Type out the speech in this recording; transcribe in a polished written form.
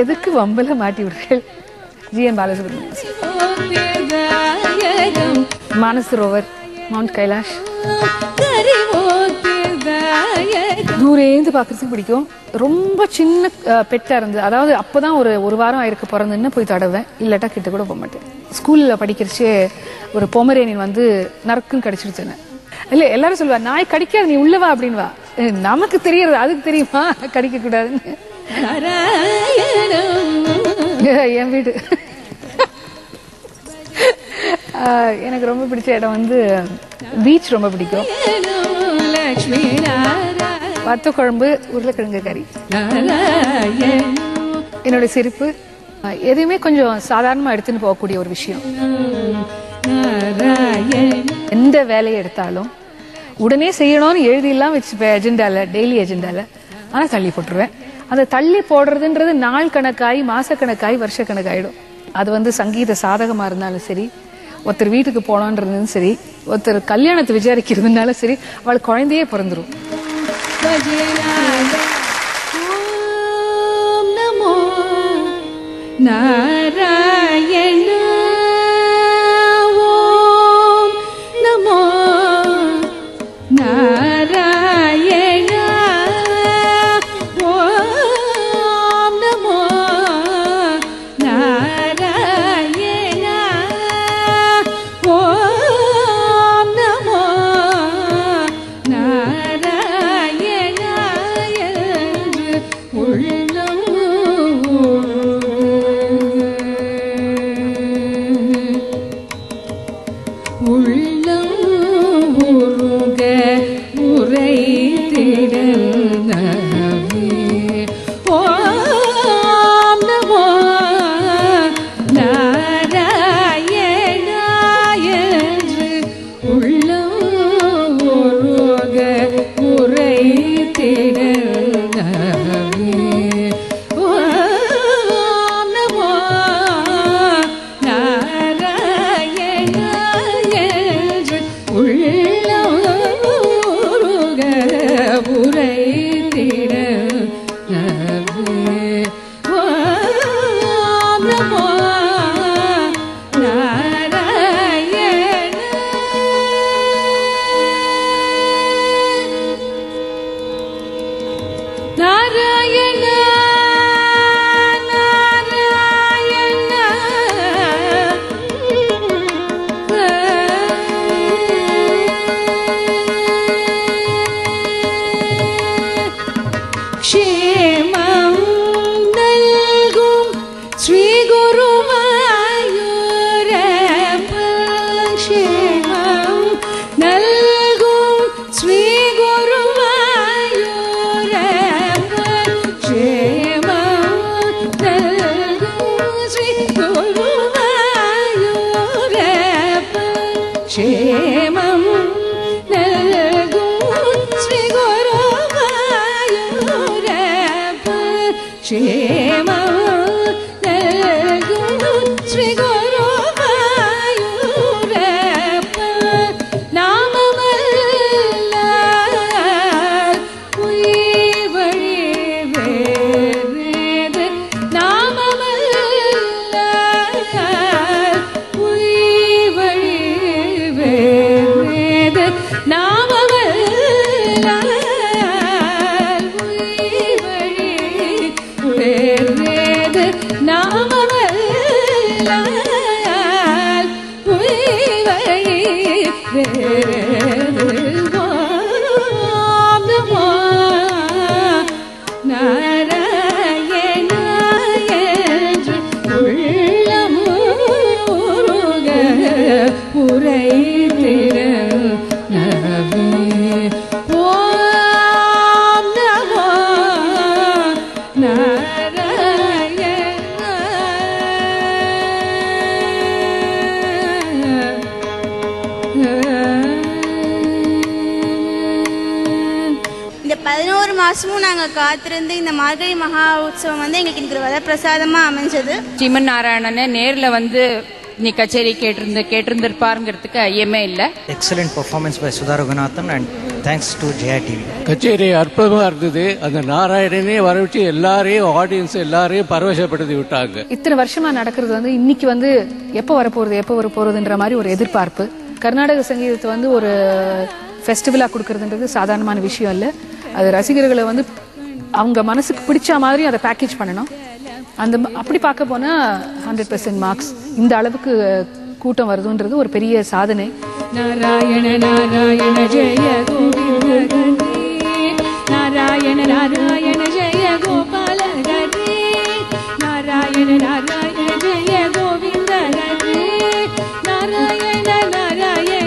எதுக்கு வம்பல மாட்டி விடுறீர்கள்? ஜி.என். பாலசுப்ரமணியம். மானசரோவர், மவுண்ட் கைலாஷ். தூரேந்து பாக்குறதுக்கு பிடிக்கும். ரொம்ப சின்ன பெட்டா இருந்தது, அதாவது அப்பதான் ஒரு வாரம் ஆயிருக்கு பிறந்துன்னு போய் தடவேன், இல்லாட்டா கிட்ட கூட போக மாட்டேன். ஸ்கூல்ல படிக்கிறச்சே ஒரு பொமரேனியன் வந்து நறுக்குன்னு கடிச்சிருச்சுன்னு. இல்ல எல்லாரும் சொல்லுவா, நாய் கடிக்காது, நீ உள்ளவா அப்படின்னு. வா, நமக்கு தெரியறது அதுக்கு தெரியுமா கடிக்க கூடாதுன்னு. என் வீடு. எனக்கு ரொம்ப பிடிச்ச இடம் வந்து பீச் ரொம்ப பிடிக்கும். வத்த குழம்பு, உருளைக்கிழங்கு கறி. என்னோட சிரிப்பு எதையுமே கொஞ்சம் சாதாரணமா எடுத்துன்னு போகக்கூடிய ஒரு விஷயம். எந்த வேலையை எடுத்தாலும் உடனே செய்யணும்னு எழுதியெல்லாம் வச்சுப்பேன் அஜெண்டால, டெய்லி அஜெண்டால. ஆனா தள்ளி போட்டுருவேன். அந்த தள்ளி போடுறதுன்றது நாள் கணக்காய், மாசக்கணக்காய், வருஷ கணக்காயிடும். அது வந்து சங்கீத சாதகமா இருந்தாலும் சரி, ஒருத்தர் வீட்டுக்கு போனோன்றதும் சரி, ஒருத்தர் கல்யாணத்தை விசாரிக்கிறதுனாலும் சரி, அவள் குழந்தையே பிறந்துரும். நமோ நாராயண, ஓம் நமோ நாராயண, ஓம் நமோ நாராயண, ஓம் நமோ நாராயண என்று உள்ளம் உருக உரைத்திடவே. ஓம் நமோ நாராயண என்று உள்ளம் உருக உரைத்திடவே. ஓம் நமோ நாராயண என்று உள்ளம் உருக உரைத்திடவே. ஓம் நமோ நாராயண. நாராயண நாராயண க்ஷேமம் நல்கும் ஸ்ரீ குருவாயூரப்பன். க்ஷேமம் நல்கும் ஸ்ரீ குருவாயூரப்பன். க்ஷேமம் நல்கும் ஸ்ரீ குருவாயூரப்பன். க்ஷேமம் நல்கும் ஸ்ரீ குருவாயூரப்பன். க்ஷேமம் நல்கும் ஸ்ரீ குருவாயூரப்பன். நாமமல்லால் உயிர் வழி வேறேது. நாமமல்லால் உயிர் வழி வேறேது. நாமமல்லால் உயிர் வழி வேறேது. நாமமல்லால் உயிர் வழி வேறேது. ஓம் நமோ நாராயண என்று உள்ளம் உருக உரைத்திடவே. ஓம் நமோ நாராயண. இந்த 11 மாசமும் நாங்க காத்திருந்து இந்த மார்கழி மகா உற்சவம் வந்து எங்களுக்கு இன்னைக்கு ஒரு வரப்பிரசாதமா அமைஞ்சது. ஸ்ரீமன் நாராயணனை நேர்ல வந்து நீ கச்சேரி கேட்டிருந்திருப்பாருங்கிறதுக்கு ஐயமே இல்லை. Excellent performance by Sudha Raghunathan and thanks to Jaya TV. கச்சேரி அற்புதமாக இருந்தது. அந்த நாராயணனே வரவச்சு எல்லாரையும் ஆடியன்ஸ் எல்லாரையும் பரவசப்படுத்தி விட்டாங்க. இத்தனை வருஷமா நடக்கிறது வந்து இன்னைக்கு வந்து எப்போ வரப்போறதுன்ற மாதிரி ஒரு எதிர்பார்ப்பு. கர்நாடக சங்கீதத்தை வந்து ஒரு ஃபெஸ்டிவலா கொடுக்கறதுன்றது சாதாரணமான விஷயம் இல்லை. அது ரசிகர்களை வந்து அவங்க மனசுக்கு பிடிச்ச மாதிரி அதை பேக்கேஜ் பண்ணணும். அப்படி பார்க்க போனா 100% மார்க்ஸ். இந்த அளவுக்கு கூட்டம் வருதுன்றது ஒரு பெரிய சாதனை. நாராயண நாராயண ஜெய கோவிந்த நாராயண நாராயண ஜெய கோபால ஹரி நாராயண நாராயண ஜெய கோவிந்த ஹரி நாராயண நாராயண